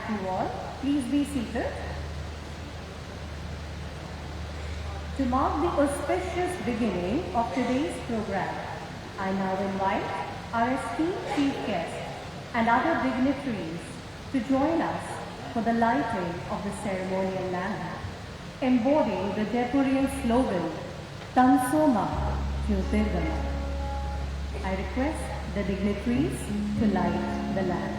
Thank you all. Please be seated. To mark the auspicious beginning of today's program, I now invite our esteemed chief guests and other dignitaries to join us for the lighting of the ceremonial lamp, embodying the Jaipurian slogan, Tansoma Jyotirgamaya. I request the dignitaries to light the lamp.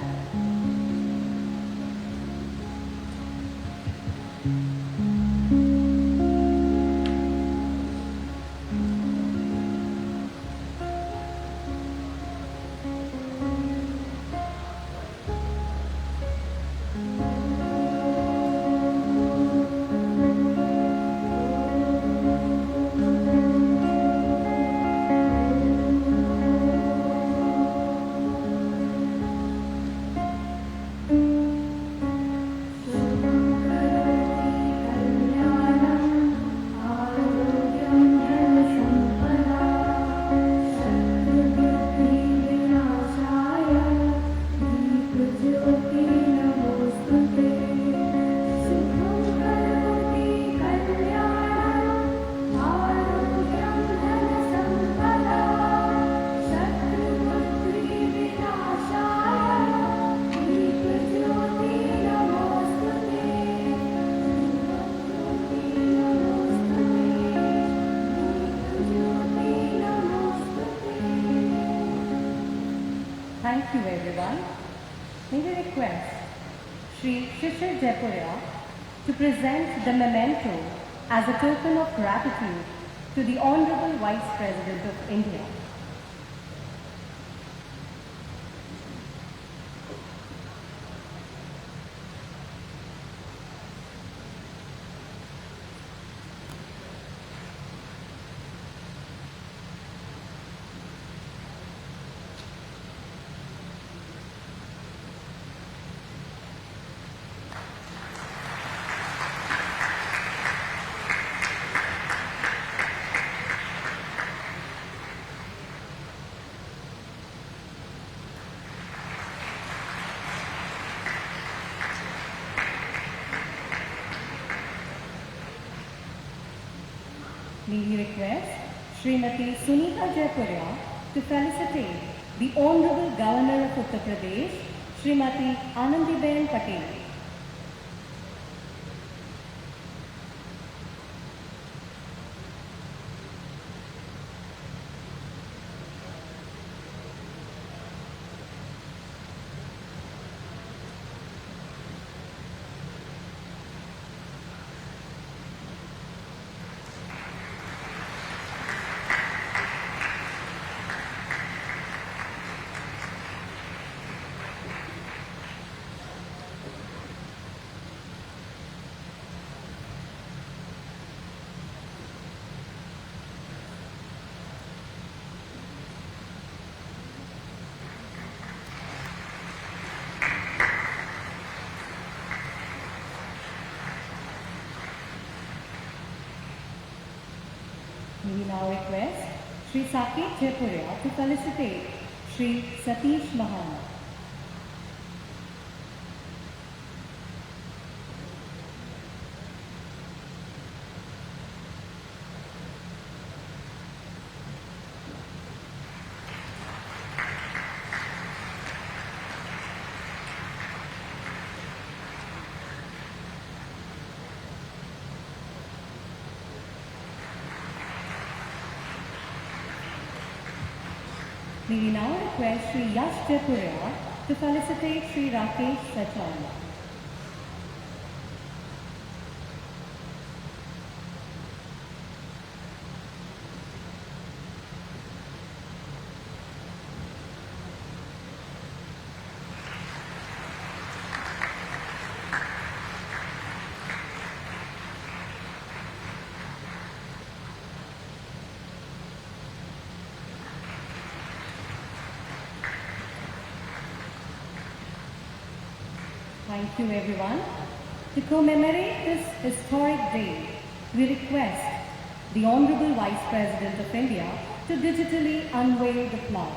Thank you everyone. May we request Shri Shishir Jaipuria to present the memento as a token of gratitude to the Honorable Vice President of India. May we request Srimati Sunita Jaipuria to felicitate the Honorable Governor of Uttar Pradesh, Srimati Anandiben Patel. We now request Shri Saket Jaipuria to felicitate Shri Satish Mahan. May we now request Shri Yash Jaipuria to felicitate Shri Rakesh Sachal. Thank you everyone. To commemorate this historic day, we request the Honorable Vice President of India to digitally unveil the flag.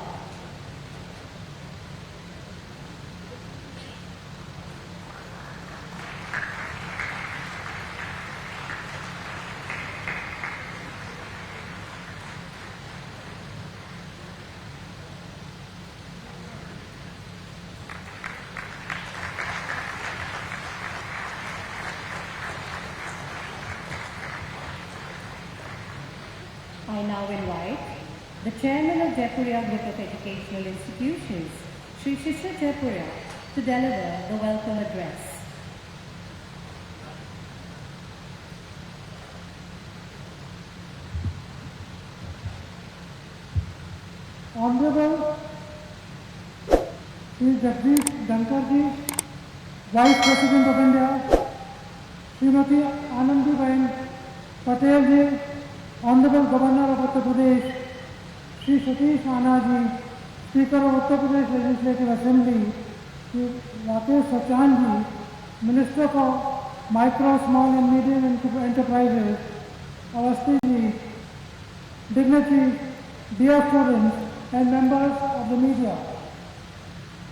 now invite the Chairman of Jaipuria Group of Educational Institutions, Sri Shishir Jaipuria, to deliver the welcome address. Honorable Sri Jagdish Dhankar ji, Vice President of India, Srimati Anandiben Patel ji, Honorable Governor of Uttar Pradesh, Sri Satish Rana ji, Speaker of Uttar Pradesh Legislative Assembly, Sri Rakesh Sachan ji, Minister for Micro, Small and Medium Enterprises, Awasthi ji, dignitaries, dear students and members of the media.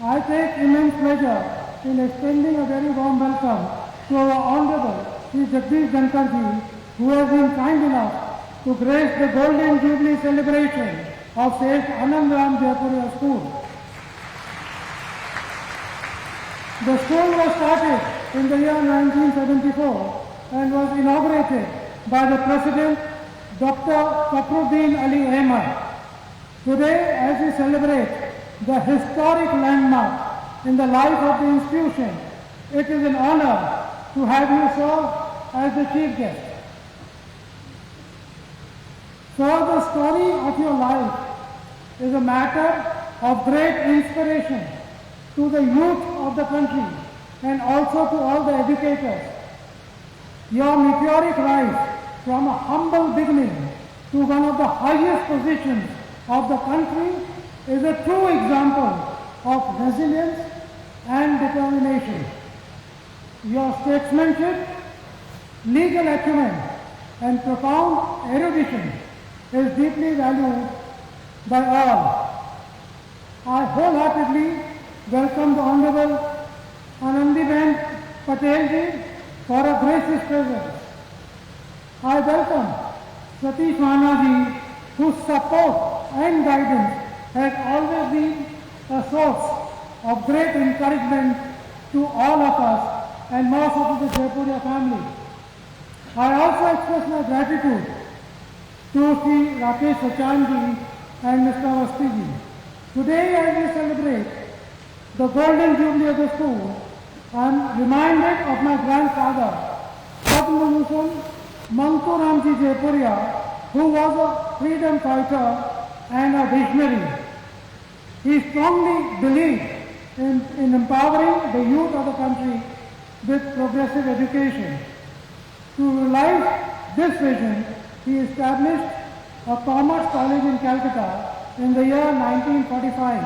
I take immense pleasure in extending a very warm welcome to our Honorable Sri Jagdish Dhankar ji, who has been kind enough to grace the Golden Jubilee celebration of Seth Anand Ram Jaipuria School. The school was started in the year 1974 and was inaugurated by the President Dr. Fakhruddin Ali Ahmad. Today, as we celebrate the historic landmark in the life of the institution, it is an honor to have you serve as the chief guest. Sir, the story of your life is a matter of great inspiration to the youth of the country and also to all the educators. Your meteoric rise from a humble beginning to one of the highest positions of the country is a true example of resilience and determination. Your statesmanship, legal acumen and profound erudition is deeply valued by all. I wholeheartedly welcome the Honorable Anandiben Patel ji for a gracious presence. I welcome Satish Rana ji, whose support and guidance has always been a source of great encouragement to all of us and more so to the Jaipuria family. I also express my gratitude to Sri Rakesh Sachan ji and Mr. Awasthi ji. Today, as we celebrate the Golden Jubilee of the school, I am reminded of my grandfather, Padma Bhushan Mantu Ramji Jaipuria, who was a freedom fighter and a visionary. He strongly believed in empowering the youth of the country with progressive education. To realize this vision, he established a commerce college in Calcutta in the year 1945.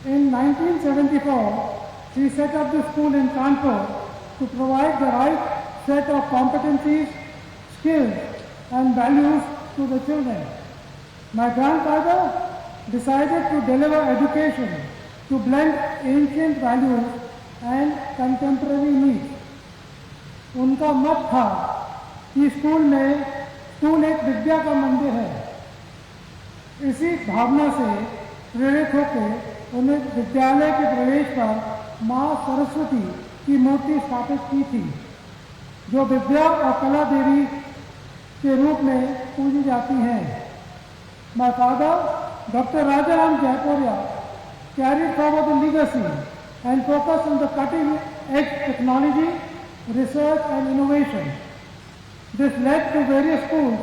In 1974, he set up the school in Kanpur to provide the right set of competencies, skills and values to the children. My grandfather decided to deliver education to blend ancient values and contemporary needs. उनका मत था कि school एक विद्या का मंदिर है। इसी भावना से प्रेरित होकर उन्हें विद्यालय के प्रवेश पर माँ सरस्वती की मूर्ति स्थापित की थी, जो विद्या और कला देवी के रूप में पूजी जाती हैं। My father, Dr. Rajaram Jaipuria, carried forward the legacy and focused on the cutting-edge technology, research and innovation. This led to various schools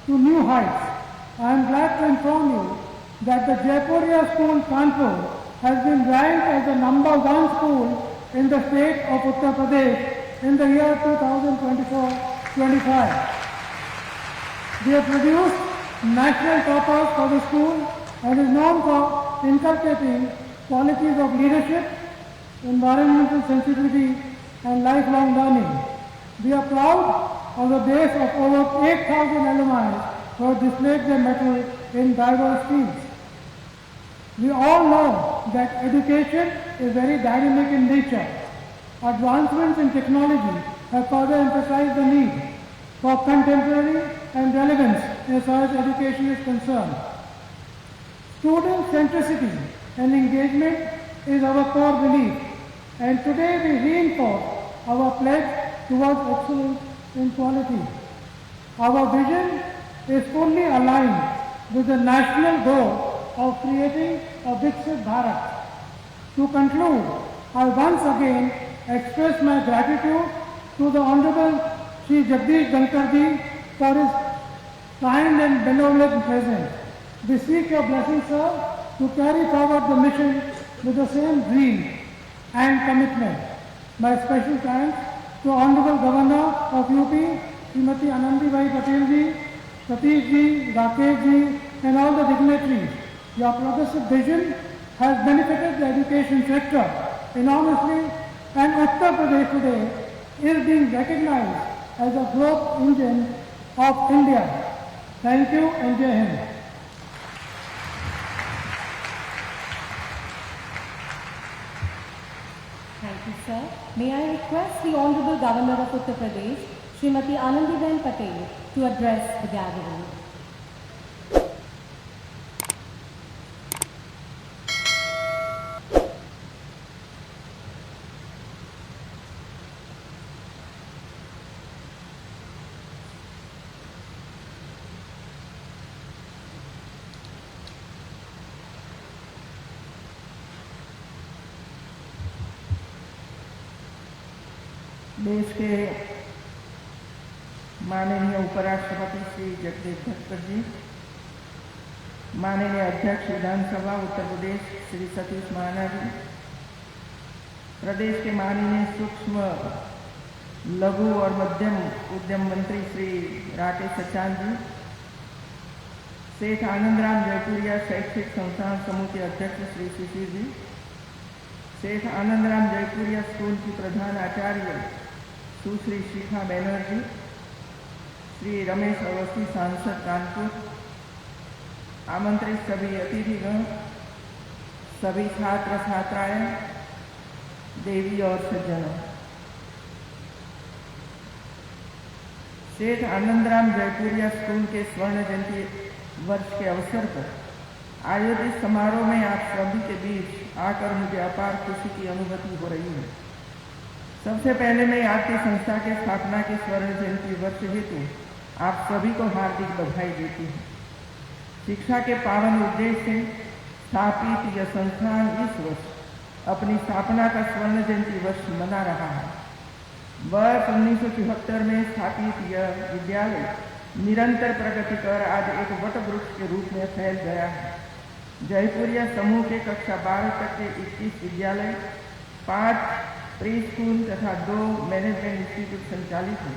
to new heights. I am glad to inform you that the Jaipuria School Kanpur has been ranked as the #1 school in the state of Uttar Pradesh in the year 2024-25. We have produced national toppers for the school and is known for inculcating qualities of leadership, environmental sensitivity and lifelong learning. We are proud of the base of over 8,000 alumni who have displayed their mettle in diverse fields. We all know that education is very dynamic in nature. Advancements in technology have further emphasized the need for contemporary and relevance as far as education is concerned. Student centricity and engagement is our core belief, and today we reinforce our pledge towards excellence in quality. Our vision is fully aligned with the national goal of creating a Viksit Bharat. To conclude, I once again express my gratitude to the Honorable Shri Jagdish Dhankar Ji for his kind and benevolent presence. We seek your blessing, sir, to carry forward the mission with the same zeal and commitment. My special thanks to Honorable Governor of UP, Srimati Anandibai Patel Ji, Satish Ji, Rakesh Ji, and all the dignitaries. Your progressive vision has benefited the education sector enormously, and Uttar Pradesh today is being recognized as a growth engine of India. Thank you and Jai Hind. Thank you, sir. May I request the Honorable Governor of Uttar Pradesh, Srimati Anandiben Patel, to address the gathering. देश के माननीय उपराष्ट्रपति श्री जगदीश धनखड़ जी, माननीय अध्यक्ष विधानसभा उत्तर प्रदेश श्री सतीश महाना जी, प्रदेश के माननीय सूक्ष्म लघु और मध्यम उद्यम मंत्री श्री राकेश सचान जी, सेठ आनंदराम जयपुरिया शैक्षिक संस्थान समूह के अध्यक्ष श्री शिशिर जी, सेठ आनंदराम जयपुरिया स्कूल की प्रधान आचार्य सुश्री शिखा बैनर्जी, श्री रमेश अवस्थी सांसद कानपुर, आमंत्रित सभी अतिथिगण, सभी छात्र छात्राएं, देवी और सज्जनों, सेठ आनंदराम जयपुरिया स्कूल के स्वर्ण जयंती वर्ष के अवसर पर आयोजित समारोह में आप सभी के बीच आकर मुझे अपार खुशी की अनुभूति हो रही है। सबसे पहले मैं आपकी संस्था के स्थापना के स्वर्ण जयंती वर्ष हेतु आप सभी को हार्दिक बधाई देती हूँ। शिक्षा के पावन उद्देश्य से स्थापित यह संस्थान इस वर्ष अपनी स्थापना का स्वर्ण जयंती वर्ष मना रहा है। वर्ष 1974 में स्थापित यह विद्यालय निरंतर प्रगति कर आज एक वट वृक्ष के रूप में फैल गया है। जयपुरिया समूह के कक्षा 12 तक के 21 विद्यालय, 5 प्री स्कूल तथा 2 मैनेजमेंट इंस्टीट्यूट संचालित है।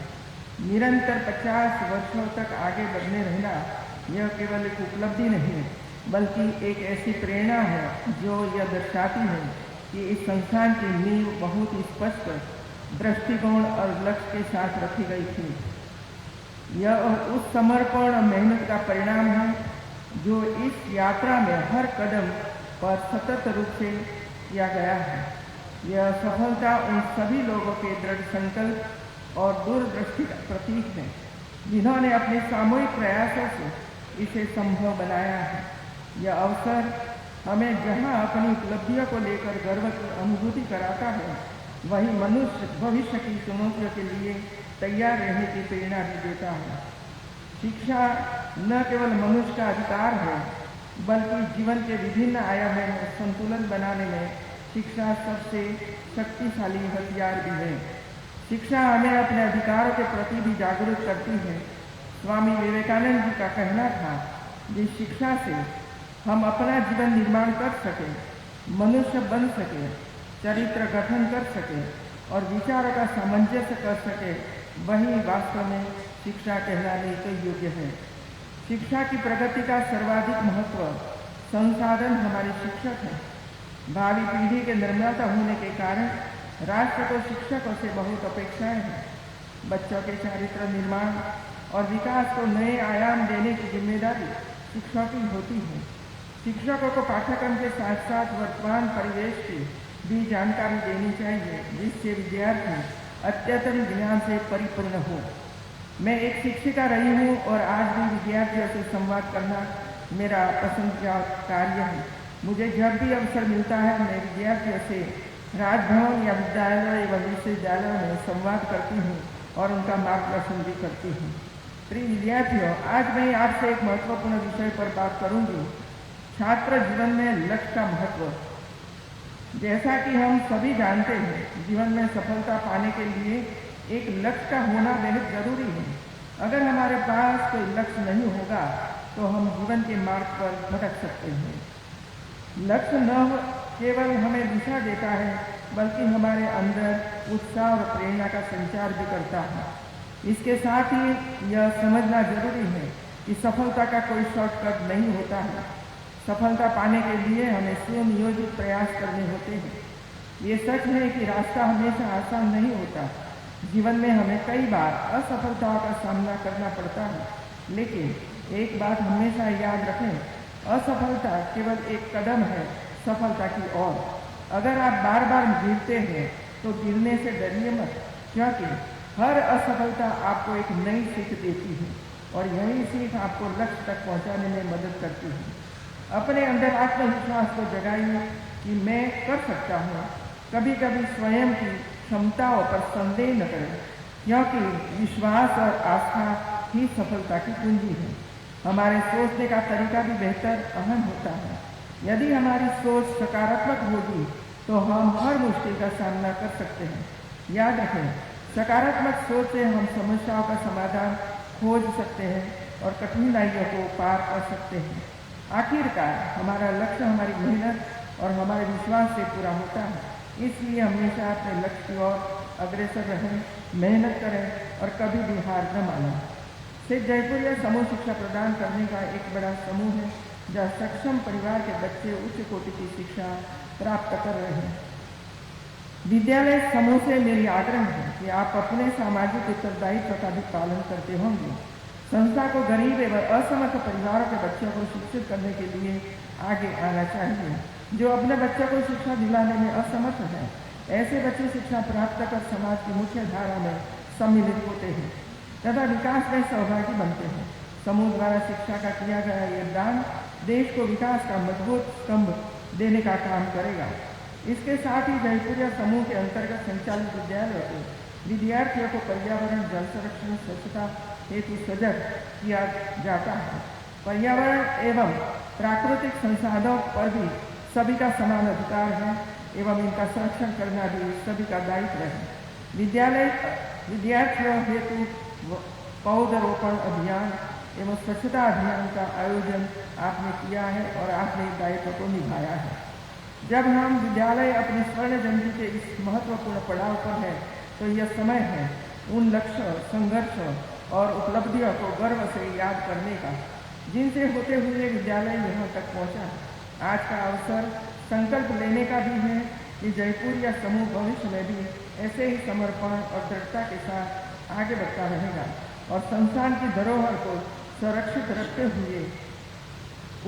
निरंतर 50 वर्षों तक आगे बढ़ने रहना यह केवल एक उपलब्धि नहीं है, बल्कि एक ऐसी प्रेरणा है जो यह दर्शाती है कि इस संस्थान की नींव बहुत ही स्पष्ट दृष्टिकोण और लक्ष्य के साथ रखी गई थी। यह उस समर्पण और मेहनत का परिणाम है जो इस यात्रा में हर कदम पर सतत रूप से किया गया है। यह सफलता उन सभी लोगों के दृढ़ संकल्प और दूरदृष्टि का प्रतीक है जिन्होंने अपने सामूहिक प्रयासों से इसे संभव बनाया है। यह अवसर हमें जहां अपनी उपलब्धियों को लेकर गर्व की अनुभूति कराता है, वहीं मनुष्य भविष्य की चुनौतियों के लिए तैयार रहने की प्रेरणा भी देता है। शिक्षा न केवल मनुष्य का अधिकार है, बल्कि जीवन के विभिन्न आयामों में संतुलन बनाने में शिक्षा सबसे शक्तिशाली हथियार भी है। शिक्षा हमें अपने अधिकारों के प्रति भी जागरूक करती है। स्वामी विवेकानंद जी का कहना था, जिस शिक्षा से हम अपना जीवन निर्माण कर सकें, मनुष्य बन सके, चरित्र गठन कर सके और विचारों का सामंजस्य कर सके, वही वास्तव में शिक्षा कहलाने के योग्य है। शिक्षा की प्रगति का सर्वाधिक महत्व संसाधन हमारे शिक्षक हैं। भावी पीढ़ी के निर्माता होने के कारण राष्ट्र को शिक्षकों से बहुत अपेक्षाएं हैं। बच्चों के चारित्र निर्माण और विकास को नए आयाम देने की जिम्मेदारी शिक्षकों की होती है। शिक्षकों को पाठ्यक्रम के साथ साथ वर्तमान परिवेश की भी जानकारी देनी चाहिए, जिससे विद्यार्थी अत्यधिक ज्ञान से परिपूर्ण हो। मैं एक शिक्षिका रही हूँ और आज भी विद्यार्थियों से संवाद करना मेरा पसंदीदा कार्य है। मुझे जब भी अवसर मिलता है, मैं विद्यार्थियों से राजभवन या विद्यालय एवं विश्वविद्यालयों में संवाद करती हूँ और उनका मार्गदर्शन भी करती हूँ। प्रिय विद्यार्थियों, आज मैं आपसे एक महत्वपूर्ण विषय पर बात करूंगी, छात्र जीवन में लक्ष्य का महत्व। जैसा कि हम सभी जानते हैं, जीवन में सफलता पाने के लिए एक लक्ष्य का होना बेहद जरूरी है। अगर हमारे पास कोई लक्ष्य नहीं होगा तो हम जीवन के मार्ग पर भटक सकते हैं। लक्ष्य न केवल हमें दिशा देता है, बल्कि हमारे अंदर उत्साह और प्रेरणा का संचार भी करता है। इसके साथ ही यह समझना जरूरी है कि सफलता का कोई शॉर्टकट नहीं होता है। सफलता पाने के लिए हमें सुनियोजित प्रयास करने होते हैं। ये सच है कि रास्ता हमेशा आसान नहीं होता। जीवन में हमें कई बार असफलताओं का सामना करना पड़ता है, लेकिन एक बात हमेशा याद रखें, असफलता केवल एक कदम है सफलता की ओर। अगर आप बार बार गिरते हैं तो गिरने से डरिए मत, क्योंकि हर असफलता आपको एक नई सीख देती है और यही सीख आपको लक्ष्य तक पहुंचाने में मदद करती है। अपने अंदर आत्मविश्वास को जगाइए कि मैं कर सकता हूँ। कभी कभी स्वयं की क्षमताओं पर संदेह न करें, क्योंकि विश्वास और आस्था ही सफलता की कुंजी है। हमारे सोचने का तरीका भी बेहतर अहम होता है। यदि हमारी सोच सकारात्मक होगी तो हम हर मुश्किल का सामना कर सकते हैं। याद रखें, सकारात्मक सोच से हम समस्याओं का समाधान खोज सकते हैं और कठिनाइयों को पार कर सकते हैं। आखिरकार हमारा लक्ष्य हमारी मेहनत और हमारे विश्वास से पूरा होता है। इसलिए हमेशा अपने लक्ष्य की ओर अग्रसर रहें, मेहनत करें और कभी भी हार न मानें। सिर्फ जयपुर या समूह शिक्षा प्रदान करने का एक बड़ा समूह है, जहाँ सक्षम परिवार के बच्चे उच्च कोटि की शिक्षा प्राप्त कर रहे हैं। विद्यालय समूह से मेरी आग्रह है कि आप अपने सामाजिक उत्तरदायित्व का भी पालन करते होंगे। संस्था को गरीब एवं असमर्थ परिवारों के बच्चों को शिक्षित करने के लिए आगे आना चाहिए। जो अपने बच्चों को शिक्षा दिलाने में असमर्थ है, ऐसे बच्चे शिक्षा प्राप्त कर समाज की मुख्य धारा में सम्मिलित होते हैं तथा विकास में सहभागी बनते हैं। समूह द्वारा शिक्षा का किया गया योगदान देश को विकास का मजबूत स्तंभ देने का काम करेगा। इसके साथ ही जयपुरिया समूह के अंतर्गत संचालित विद्यालयों को विद्यार्थियों को पर्यावरण, जल संरक्षण, स्वच्छता हेतु सजग किया जाता है। पर्यावरण एवं प्राकृतिक संसाधनों पर भी सभी का समान अधिकार है एवं इनका संरक्षण करना भी सभी का दायित्व है। विद्यार्थियों हेतु पौधरोपण अभियान एवं स्वच्छता अभियान का आयोजन आपने किया है और आपने इस दायित्व को निभाया है। जब हम विद्यालय अपनी स्वर्ण जयंती के इस महत्वपूर्ण पड़ाव पर है, तो यह समय है उन लक्ष्य, संघर्ष और उपलब्धियों को गर्व से याद करने का, जिनसे होते हुए विद्यालय यहाँ तक पहुँचा। आज का अवसर संकल्प लेने का भी है कि जयपुर या समूह भविष्य में भी ऐसे ही समर्पण और दृढ़ता के साथ आगे बढ़ता रहेगा और संस्थान की धरोहर को सुरक्षित रखते हुए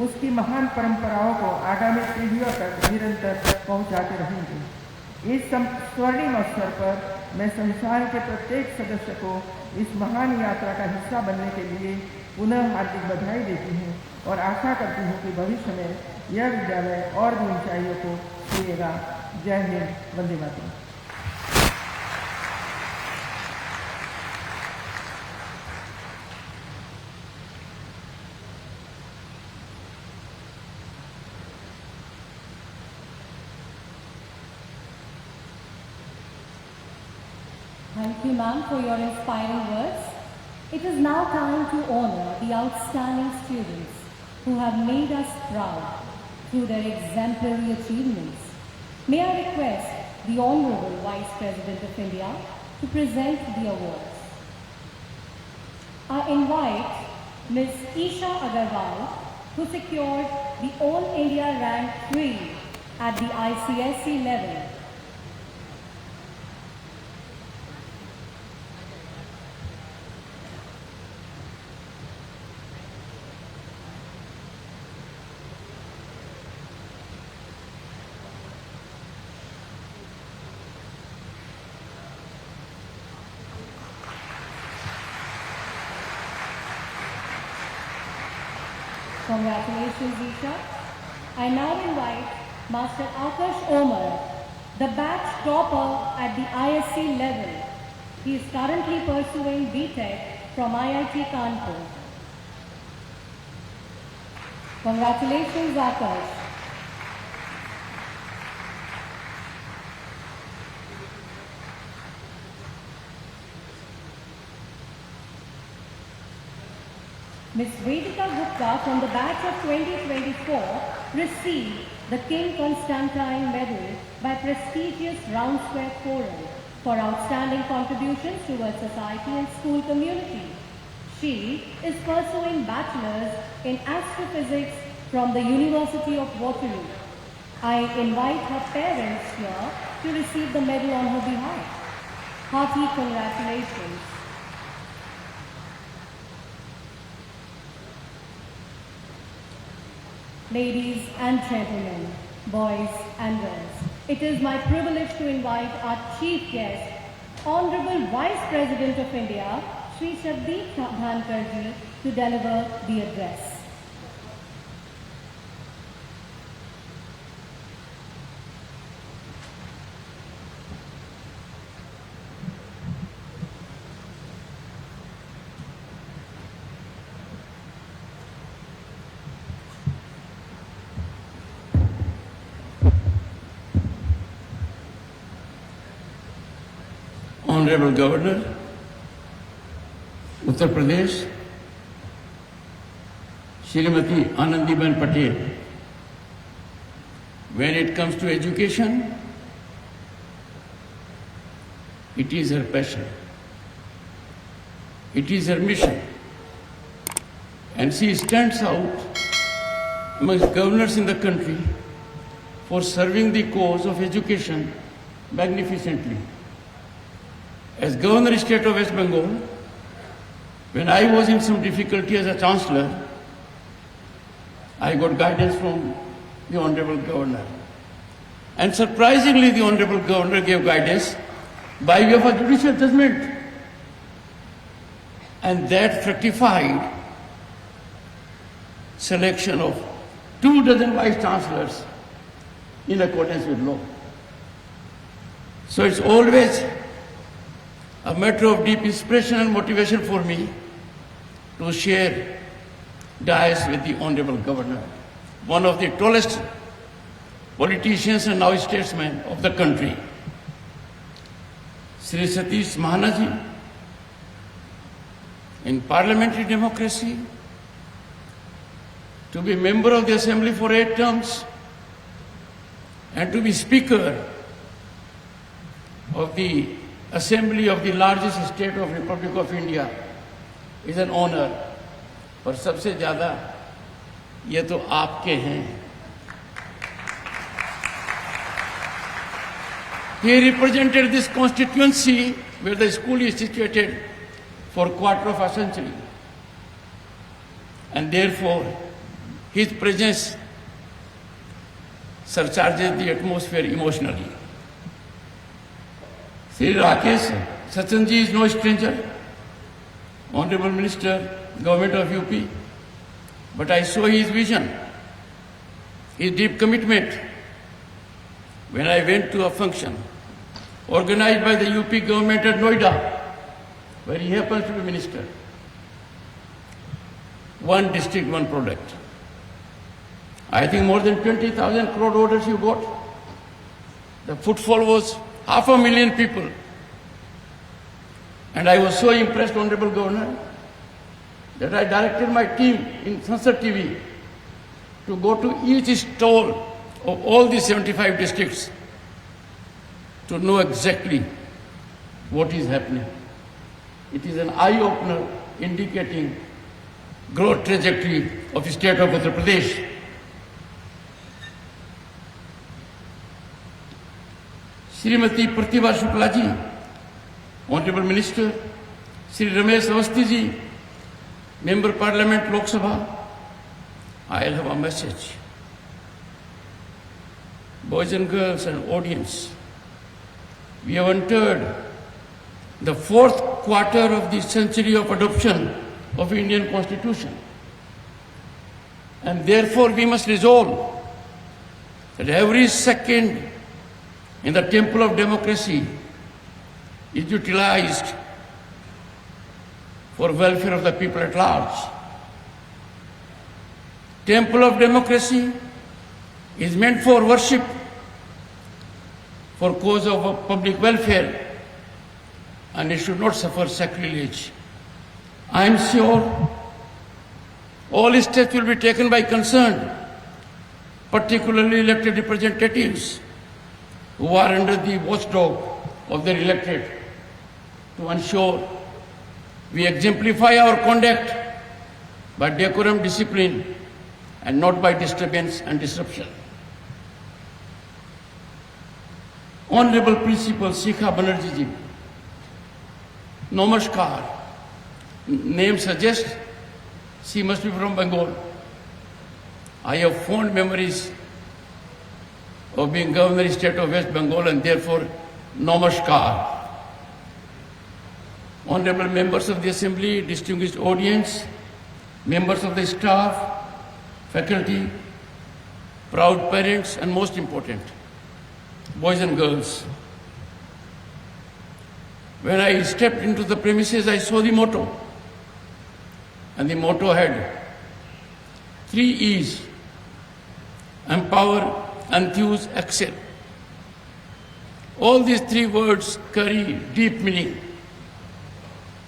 उसकी महान परंपराओं को आगामी पीढ़ियों तक निरंतर पहुंचाते रहेंगे। इस स्वर्णिम अवसर पर मैं संस्थान के प्रत्येक सदस्य को इस महान यात्रा का हिस्सा बनने के लिए पुनः हार्दिक बधाई देती हूँ और आशा करती हूँ कि भविष्य में यह विद्यालय और भी ऊंचाइयों को छुएगा। जय Hind, Vande Mataram. Thank you, ma'am, for your inspiring words. It is now time to honor the outstanding students who have made us proud through their exemplary achievements. May I request the Honorable Vice President of India to present the awards. I invite Ms. Isha Agarwal, who secured the All India Rank 3 at the ICSE level. Congratulations, Isha. I now invite Master Akash Omar, the batch topper at the ISC level. He is currently pursuing BTech from IIT Kanpur. Congratulations, Akash. Ms. Vedika Gupta from the batch of 2024 received the King Constantine Medal by prestigious Round Square Forum for outstanding contributions towards society and school community. She is pursuing bachelor's in astrophysics from the University of Waterloo. I invite her parents here to receive the medal on her behalf. Hearty congratulations. Ladies and gentlemen, boys and girls, it is my privilege to invite our chief guest, Honorable Vice President of India, Shri Jagdeep Dhankar ji, to deliver the address. Honorable Governor, Uttar Pradesh, Shrimati Anandiben Patel, when it comes to education, it is her passion, it is her mission, and she stands out amongst governors in the country for serving the cause of education magnificently. As Governor State of West Bengal, when I was in some difficulty as a Chancellor, I got guidance from the Honorable Governor. And surprisingly, the Honorable Governor gave guidance by way of a judicial judgment. And that fructified selection of 24 Vice Chancellors in accordance with law. So it's always a matter of deep inspiration and motivation for me to share dais with the Honorable Governor, one of the tallest politicians and now statesmen of the country. Sri Satish Mahanaji, in parliamentary democracy, to be member of the Assembly for 8 terms and to be Speaker of the Assembly of the largest state of Republic of India is an honor. और सबसे ज़्यादा ये तो आपके हैं. He represented this constituency where the school is situated for a quarter of a century. And therefore, his presence surcharges the atmosphere emotionally. Sri Rakesh Sachanji is no stranger, Honorable Minister, Government of UP, but I saw his vision, his deep commitment when I went to a function organized by the UP government at Noida, where he happens to be minister. One district, one product. I think more than 20,000 crore orders you got. The footfall was 500,000 people. And I was so impressed, Honorable Governor, that I directed my team in Sansad TV to go to each stall of all the 75 districts to know exactly what is happening. It is an eye-opener indicating growth trajectory of the state of Uttar Pradesh. Srimati Pratibha Shukla ji, Honorable Minister, Sri Ramesh Awasthi ji, Member Parliament Lok Sabha, I'll have a message. Boys and girls and audience, we have entered the 4th quarter of the century of adoption of Indian Constitution. And therefore we must resolve that every second in the temple of democracy is utilized for welfare of the people at large. Temple of democracy is meant for worship, for cause of public welfare, and it should not suffer sacrilege. I am sure all steps will be taken by concerned, particularly elected representatives who are under the watchdog of their electorate, to ensure we exemplify our conduct by decorum, discipline, and not by disturbance and disruption. Honorable Principal Shikha Banerjee ji, Namaskar. Name suggests she must be from Bengal. I have fond memories of being Governor State of West Bengal, and therefore Namaskar. Honorable members of the Assembly, distinguished audience, members of the staff, faculty, proud parents, and most important, boys and girls. When I stepped into the premises, I saw the motto, and the motto had 3 E's: empower, enthuse, excel. All these 3 words carry deep meaning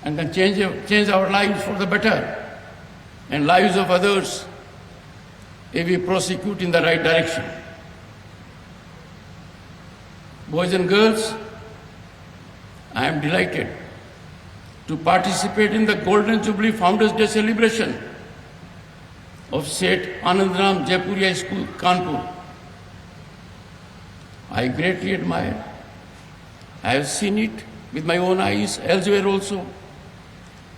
and can change our lives for the better and lives of others if we prosecute in the right direction. Boys and girls, I am delighted to participate in the Golden Jubilee Founders Day celebration of Seth Anandram Jaipuria School, Kanpur. I greatly admire. I have seen it with my own eyes elsewhere also.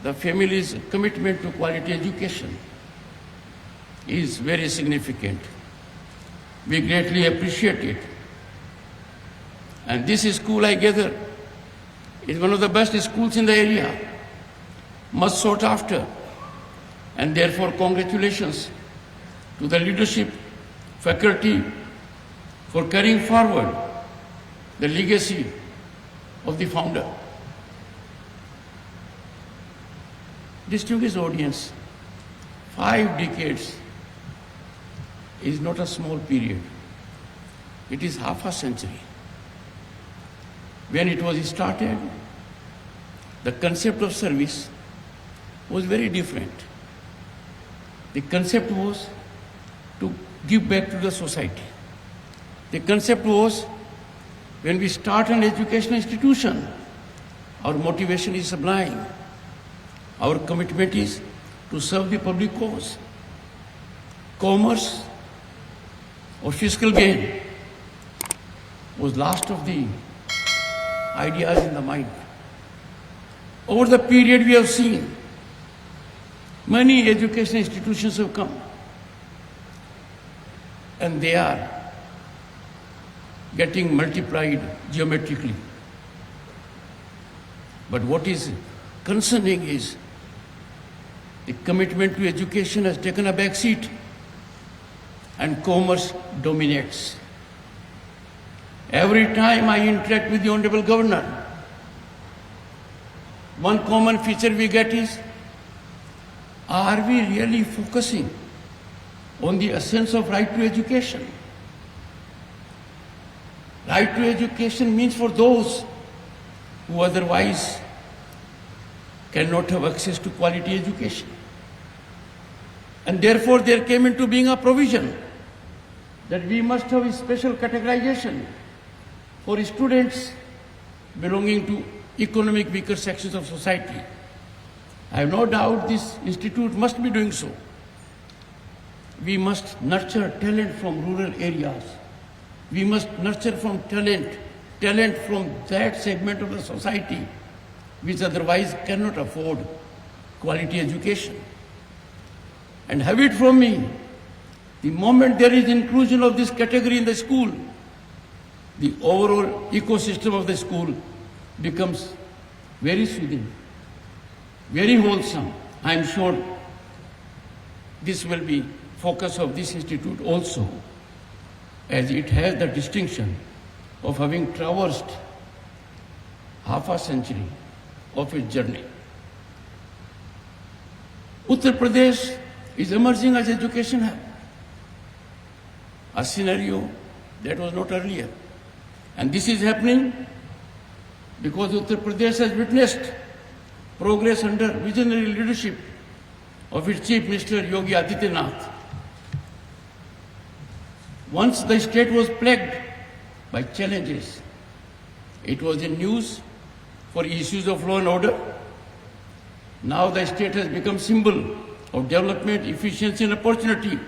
The family's commitment to quality education is very significant. We greatly appreciate it. And this school, I gather, is one of the best schools in the area, much sought after. And therefore, congratulations to the leadership, faculty, for carrying forward the legacy of the founder. Distinguished audience, 5 decades is not a small period. It is half a century. When it was started, the concept of service was very different. The concept was to give back to the society. The concept was, when we start an educational institution, our motivation is sublime. Our commitment is to serve the public cause. Commerce or fiscal gain was last of the ideas in the mind. Over the period we have seen, many educational institutions have come, and they are getting multiplied geometrically. But what is concerning is the commitment to education has taken a back seat and commerce dominates. Every time I interact with the Honorable Governor, one common feature we get is, are we really focusing on the essence of right to education? Right to education means for those who otherwise cannot have access to quality education. And therefore there came into being a provision that we must have a special categorization for students belonging to economic weaker sections of society. I have no doubt this institute must be doing so. We must nurture talent from rural areas. We must nurture from talent from that segment of the society which otherwise cannot afford quality education. And have it from me, the moment there is inclusion of this category in the school, the overall ecosystem of the school becomes very soothing, very wholesome. I am sure this will be focus of this institute also, as it has the distinction of having traversed half a century of its journey. Uttar Pradesh is emerging as education hub, a scenario that was not earlier. And this is happening because Uttar Pradesh has witnessed progress under visionary leadership of its Chief Minister Yogi Adityanath. Once the state was plagued by challenges. It was in news for issues of law and order. Now the state has become symbol of development, efficiency and opportunity.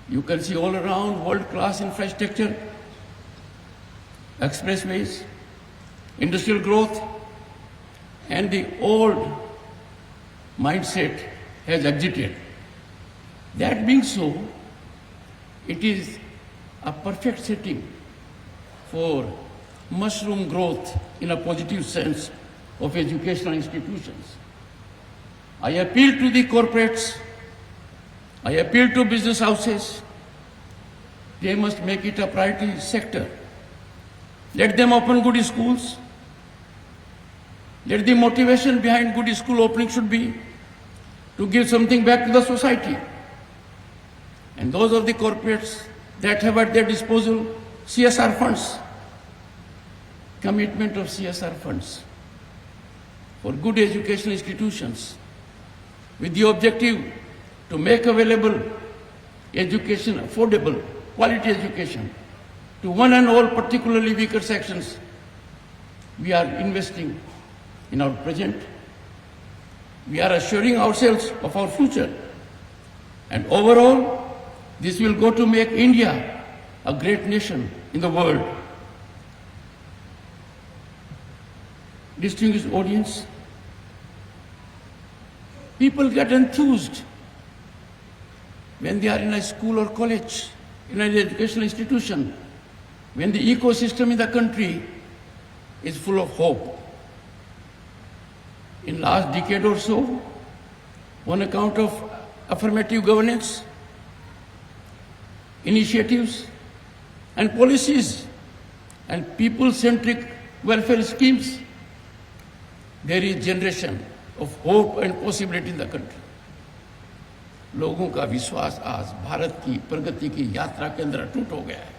You can see all around world-class infrastructure, expressways, industrial growth, and the old mindset has exited. That being so, it is a perfect setting for mushroom growth in a positive sense of educational institutions. I appeal to the corporates, I appeal to business houses, they must make it a priority sector. Let them open good schools. Let the motivation behind good school opening should be to give something back to the society. And those of the corporates that have at their disposal CSR funds, commitment of CSR funds for good educational institutions with the objective to make available education affordable, quality education to one and all, particularly weaker sections. We are investing in our present. We are assuring ourselves of our future. And overall, this will go to make India a great nation in the world. Distinguished audience, people get enthused when they are in a school or college, in an educational institution, when the ecosystem in the country is full of hope. In last decade or so, on account of affirmative governance, initiatives and policies and people-centric welfare schemes, there is generation of hope and possibility in the country. लोगों का विश्वास आज भारत की प्रगति की यात्रा के अंदर अटूट हो गया है।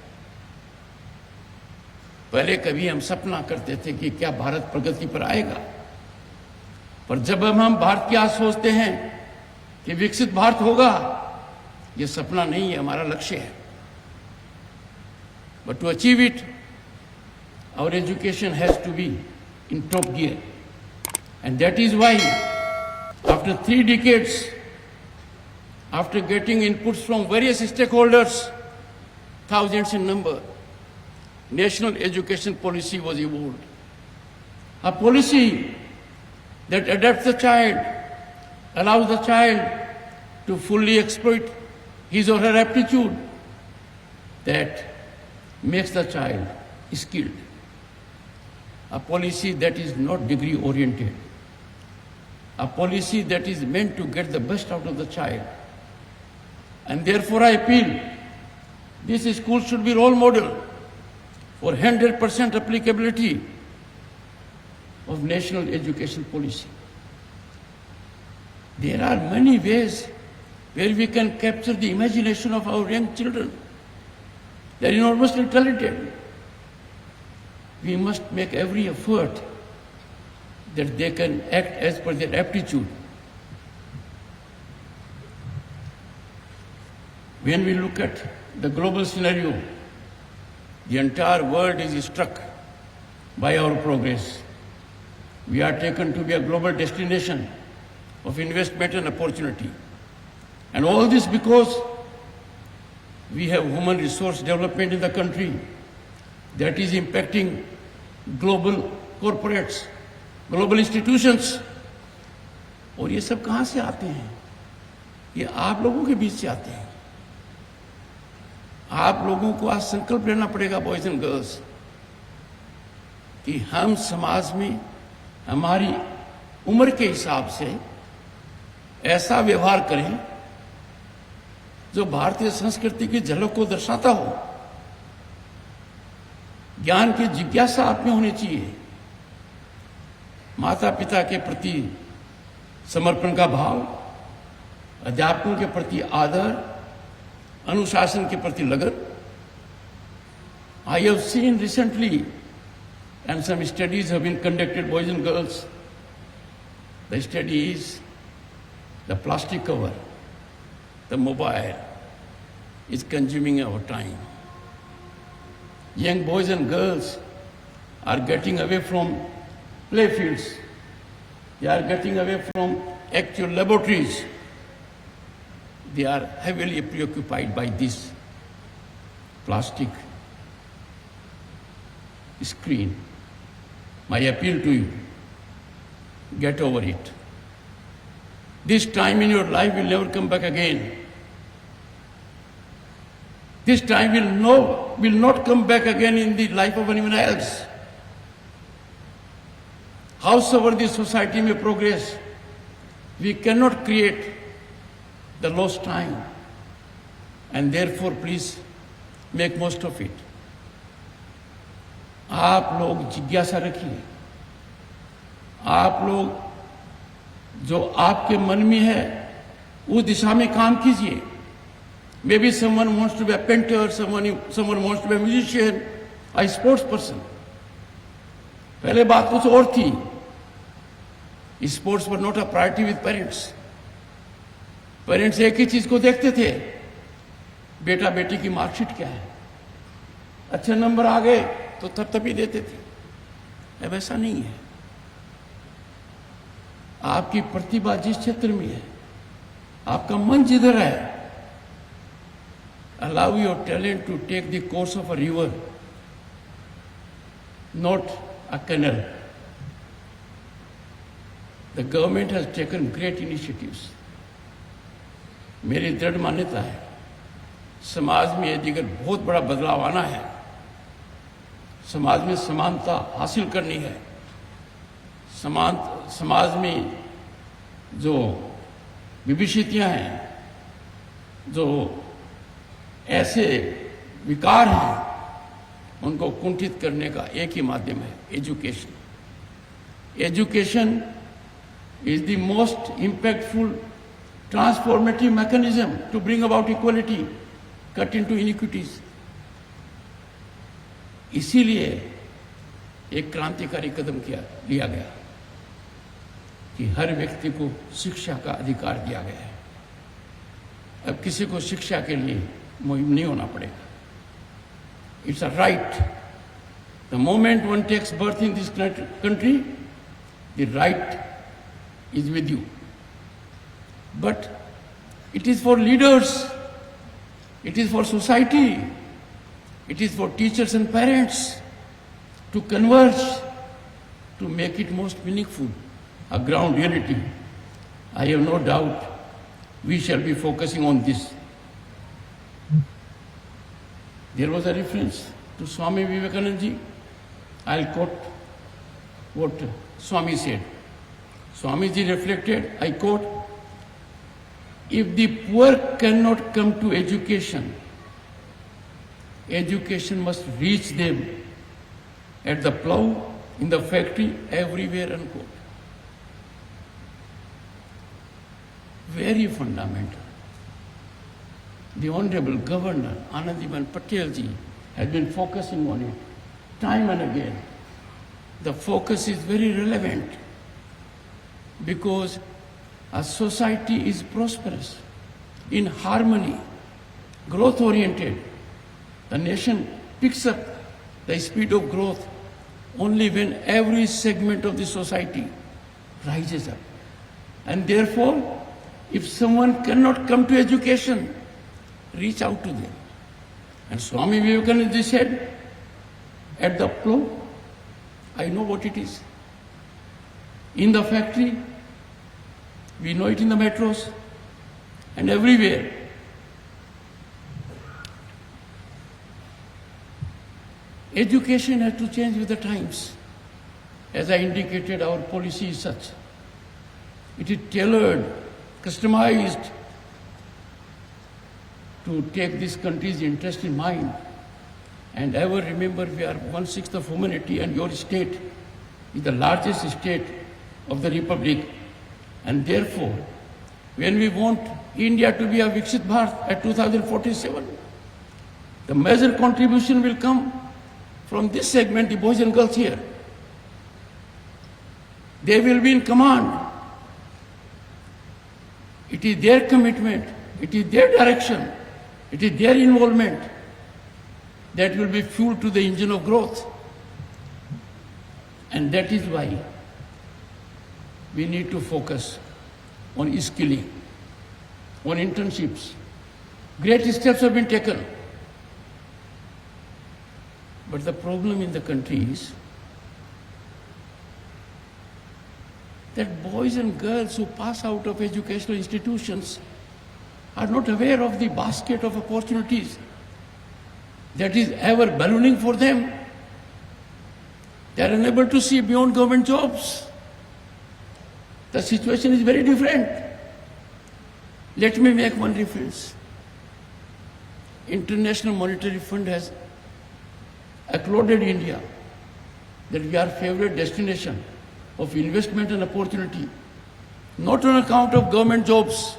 पहले कभी हम सपना करते थे कि क्या भारत प्रगति पर आएगा, पर जब हम भारत की आज सोचते हैं कि विकसित भारत होगा, ये सपना नहीं है, हमारा लक्ष्य है। But to achieve it, our education has to be in top gear. And that is why, after 3 decades, after getting inputs from various stakeholders, thousands in number, National Education Policy was evolved. A policy that adapts the child, allows the child to fully exploit his or her aptitude, that makes the child skilled. A policy that is not degree oriented. A policy that is meant to get the best out of the child. And therefore I appeal, this school should be role model for 100% applicability of national education policy. There are many ways where we can capture the imagination of our young children. They are enormously talented. We must make every effort that they can act as per their aptitude. When we look at the global scenario, the entire world is struck by our progress. We are taken to be a global destination of investment and opportunity. And all this because we have human resource development in the country that is impacting global corporates, global institutions. और ये सब कहाँ से आते हैं? ये आप लोगों के बीच से आते हैं। आप लोगों को आज संकल्प लेना पड़ेगा, बॉयज एंड गर्ल्स, कि हम समाज में हमारी उम्र के हिसाब से ऐसा व्यवहार करें जो भारतीय संस्कृति की झलक को दर्शाता हो। ज्ञान की जिज्ञासा आप में होनी चाहिए। माता पिता के प्रति समर्पण का भाव, अध्यापकों के प्रति आदर, अनुशासन के प्रति लगन। I have seen recently, and some studies have been conducted, boys and girls. The study is the plastic cover, the mobile is consuming our time. Young boys and girls are getting away from play fields. They are getting away from actual laboratories. They are heavily preoccupied by this plastic screen. My appeal to you, get over it. This time in your life will never come back again. This time will not come back again in the life of anyone else. Howsoever this society may progress, we cannot create the lost time. And therefore, please make most of it. आप लोग जिज्ञासा रखिए, आप लोग जो आपके मन में है उस दिशा में काम कीजिए. Maybe someone wants to be a painter, someone wants to be a musician, a sports person. पहले बात कुछ और थी. Sports were not a priority with parents. Parents एक ही चीज को देखते थे, बेटा बेटी की मार्कशीट क्या है, अच्छे नंबर आ गए तो थपथपी देते थे. अब ऐसा नहीं है. आपकी प्रतिभा जिस क्षेत्र में है, आपका मन जिधर है, allow your talent to take the course of a river, not a canal. The government has taken great initiatives. मेरी दृढ़ मान्यता है, समाज में यदि अगर बहुत बड़ा बदलाव आना है, समाज में समानता हासिल करनी है, समाज में जो विभिन्नताएं हैं, जो ऐसे विकार हैं, उनको कुंठित करने का एक ही माध्यम है, education. Education is the most impactful transformative mechanism to bring about equality, cut into inequities. इसीलिए एक क्रांतिकारी कदम लिया गया कि हर व्यक्ति को शिक्षा का अधिकार दिया गया है. अब किसी को शिक्षा के लिए मुहिम नहीं होना पड़ेगा. It's a right. The moment one takes birth in this country, the right is with you. But it is for leaders, it is for society, it is for teachers and parents to converge, to make it most meaningful, a ground reality. I have no doubt we shall be focusing on this. There was a reference to Swami Vivekananda ji. I'll quote what Swami said. Swamiji reflected, I quote, if the poor cannot come to education, education must reach them at the plough, in the factory, everywhere, unquote. Very fundamental. The Honorable Governor, Anandiben Patel ji, has been focusing on it time and again. The focus is very relevant because a society is prosperous, in harmony, growth-oriented. The nation picks up the speed of growth only when every segment of the society rises up. And therefore, if someone cannot come to education, reach out to them. And Swami Vivekananda said, at the plough, I know what it is. In the factory, we know it in the metros, and everywhere. Education has to change with the times. As I indicated, our policy is such. It is tailored, customized to take this country's interest in mind. And ever remember, we are 1/6 of humanity, and your state is the largest state of the Republic. And therefore, when we want India to be a Viksit Bharat at 2047, the major contribution will come from this segment, the boys and girls here. They will be in command. It is their commitment, it is their direction, it is their involvement that will be fuel to the engine of growth. And that is why we need to focus on skilling, on internships. Great steps have been taken. But the problem in the country is that boys and girls who pass out of educational institutions are not aware of the basket of opportunities that is ever ballooning for them. They are unable to see beyond government jobs. The situation is very different. Let me make one reference. International Monetary Fund has applauded India that we are favorite destination of investment and opportunity, not on account of government jobs.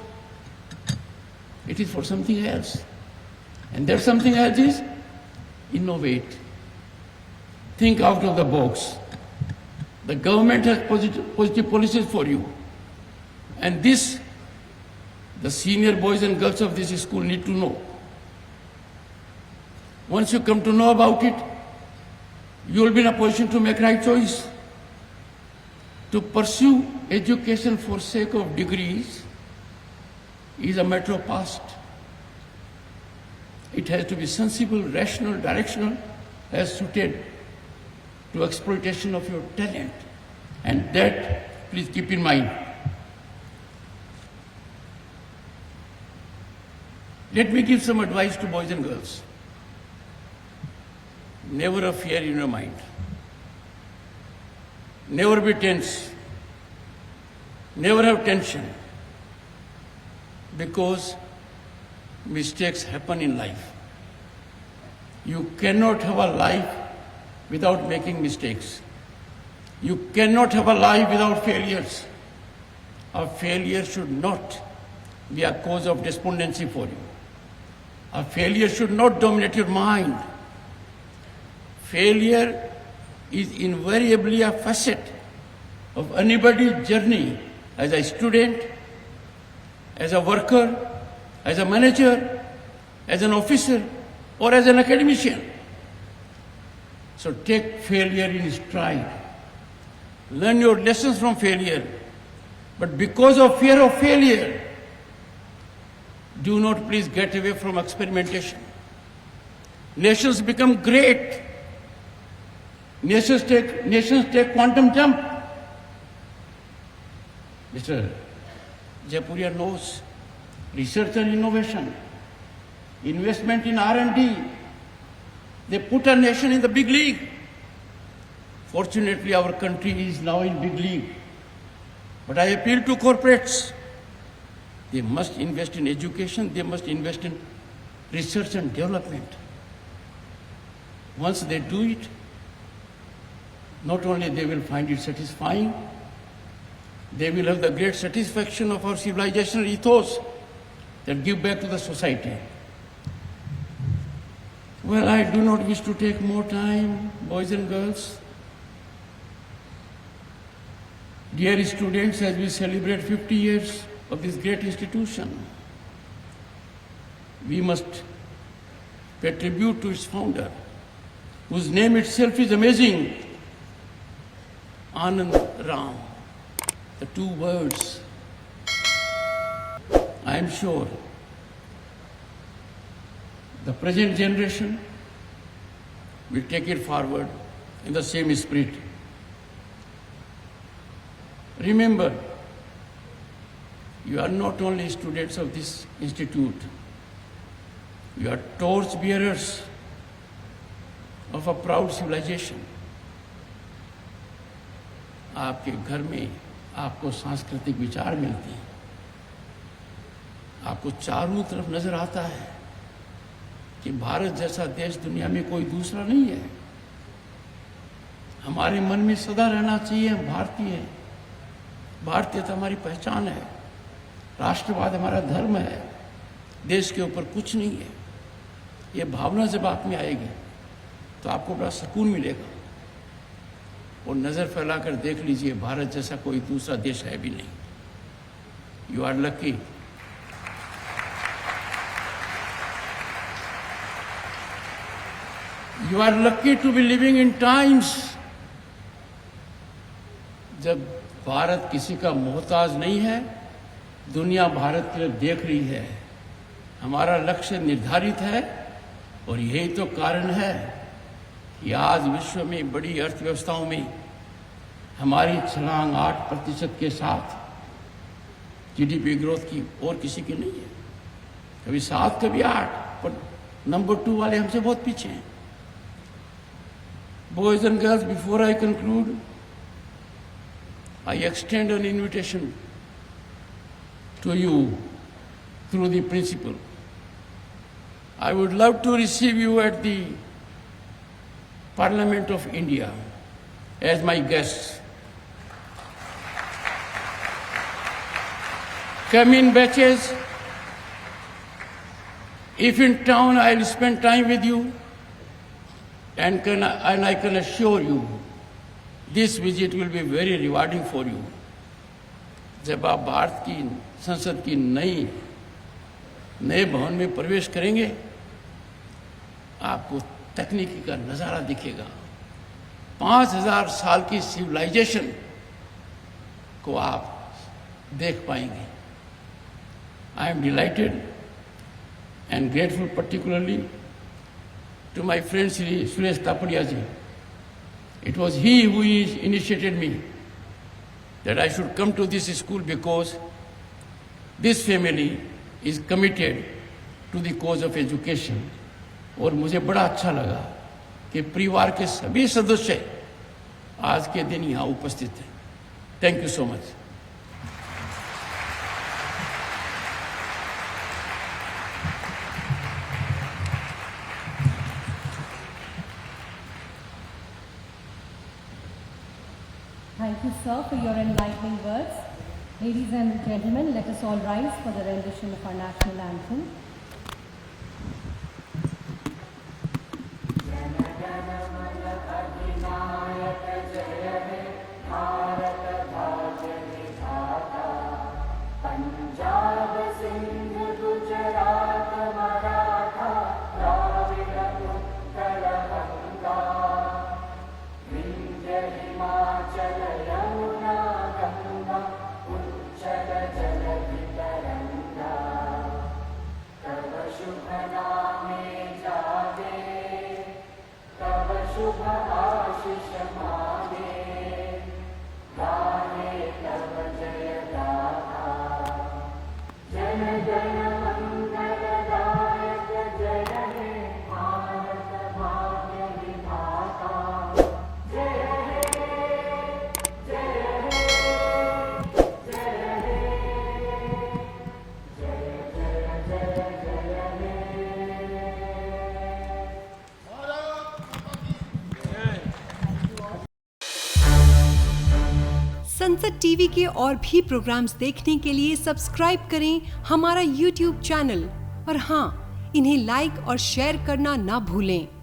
It is for something else. And that something else is innovate. Think out of the box. The government has positive policies for you. And this, the senior boys and girls of this school need to know. Once you come to know about it, you will be in a position to make right choice. To pursue education for sake of degrees is a matter of past. It has to be sensible, rational, directional, as suited to exploitation of your talent. And that, please keep in mind. Let me give some advice to boys and girls. Never a fear in your mind. Never be tense. Never have tension. Because mistakes happen in life. You cannot have a life without making mistakes. You cannot have a life without failures. A failure should not be a cause of despondency for you. A failure should not dominate your mind. Failure is invariably a facet of anybody's journey as a student, as a worker, as a manager, as an officer, or as an academician. So take failure in stride. Learn your lessons from failure. But because of fear of failure, do not please get away from experimentation. Nations become great. Nations take quantum jump. Mr. Jaipuria knows research and innovation, investment in R&D. They put a nation in the big league. Fortunately, our country is now in big league. But I appeal to corporates. They must invest in education. They must invest in research and development. Once they do it, not only they will find it satisfying, they will have the great satisfaction of our civilizational ethos that give back to the society. Well, I do not wish to take more time, boys and girls. Dear students, as we celebrate 50 years of this great institution, we must pay tribute to its founder, whose name itself is amazing, Anand Ram. The two words. I am sure the present generation will take it forward in the same spirit. Remember, you are not only students of this institute, you are torch bearers of a proud civilization. आपके घर में आपको सांस्कृतिक विचार मिलते हैं, आपको चारों तरफ नजर आता है कि भारत जैसा देश दुनिया में कोई दूसरा नहीं है। हमारे मन में सदा रहना चाहिए हम भारतीय हैं। भारतीयता हमारी पहचान है, राष्ट्रवाद हमारा धर्म है, देश के ऊपर कुछ नहीं है। ये भावना जब आप में आएगी तो आपको बड़ा सुकून मिलेगा। और नज़र फैलाकर देख लीजिए, भारत जैसा कोई दूसरा देश है भी नहीं। You are lucky. You are lucky to be living in times जब भारत किसी का मोहताज नहीं है, दुनिया भारत की तरफ देख रही है। हमारा लक्ष्य निर्धारित है और यही तो कारण है कि आज विश्व में बड़ी अर्थव्यवस्थाओं में हमारी छलांग 8% के साथ जीडीपी ग्रोथ की और किसी की नहीं है। कभी 7 कभी 8, पर नंबर 2 वाले हमसे बहुत पीछे हैं। Boys and girls, before I conclude, I extend an invitation to you through the principal. I would love to receive you at the Parliament of India as my guests. Come in batches. If in town, I'll spend time with you. And I can assure you, this visit will be very rewarding for you. जब आप भारत की संसद की नए भवन में प्रवेश करेंगे, आपको तकनीकी का नज़ारा दिखेगा। 5000 साल की सिविलाइजेशन को आप देख पाएंगे। I am delighted and grateful particularly to my friend Sri Suresh Tapadia ji. It was he who initiated me that I should come to this school because this family is committed to the cause of education. और मुझे बड़ा अच्छा लगा कि परिवार के सभी सदस्य आज के दिन यहाँ उपस्थित हैं। Thank you so much. Thank you, sir, for your enlightening words. Ladies and gentlemen, let us all rise for the rendition of our national anthem. संसद टीवी के और भी प्रोग्राम्स देखने के लिए सब्सक्राइब करें हमारा YouTube चैनल और हाँ, इन्हें लाइक और शेयर करना ना भूलें।